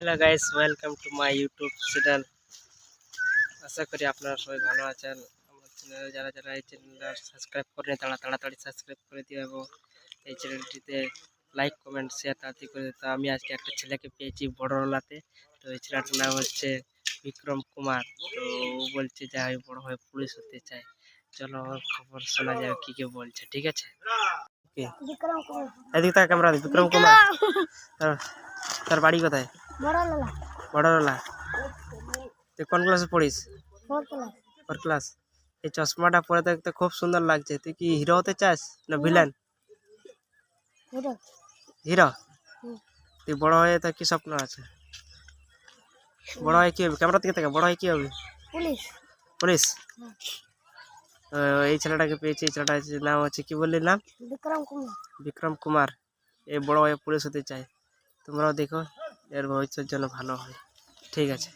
Hello guys, welcome to my YouTube channel. আশা করি আপনারা সবাই ভালো আছেন। আমার চ্যানেলে যারা যারা এই চ্যানেলটা সাবস্ক্রাইব করেন তারা তাড়াতাড়ি সাবস্ক্রাইব করে দিও এবং এই চ্যানেলটিতে লাইক কমেন্ট শেয়ার তাড়াতাড়ি করে দিও। তো আমি আজকে একটা ছেলেকে পেয়েছি বড়লাতে। তো এই ছেলেটার নাম হচ্ছে বিক্রম কুমার। তো ও বলছে যে আমি বড় হয়ে পুলিশ হতে চাই। চলো ওর খবর শোনা যাবে কি কি বলছে, ঠিক আছে? ওকে, বিক্রম কুমার। এদিকে তার ক্যামেরা বিক্রম কুমার। তার তার বাড়ি কোথায়? বড়লালা। বড়লা। তুই কোন ক্লাসে পড়িস? 4th class. Four class. এই চশমাটা পরে দেখতে খুব সুন্দর লাগছে। তুই কি হিরো হতে চাস না ভিলেন? হিরো। হিরো। হুম। তুই বড় হয়ে তোর কি স্বপ্ন আছে? বড় হয়ে কি হবে? ক্যামেরা থেকে বড় হয়ে কি হবে? পুলিশ। পুলিশ। হুম। তো এই ছেলেটাকে পেয়েছি। এই ছেলেটার নাম হচ্ছে, কি বললি নাম? বিক্রম কুমার। বিক্রম কুমার। এই বড় হয়ে পুলিশ হতে চায়। তোমরাও দেখো, এর ভবিষ্যতের জন্য ভালো হয়। ঠিক আছে।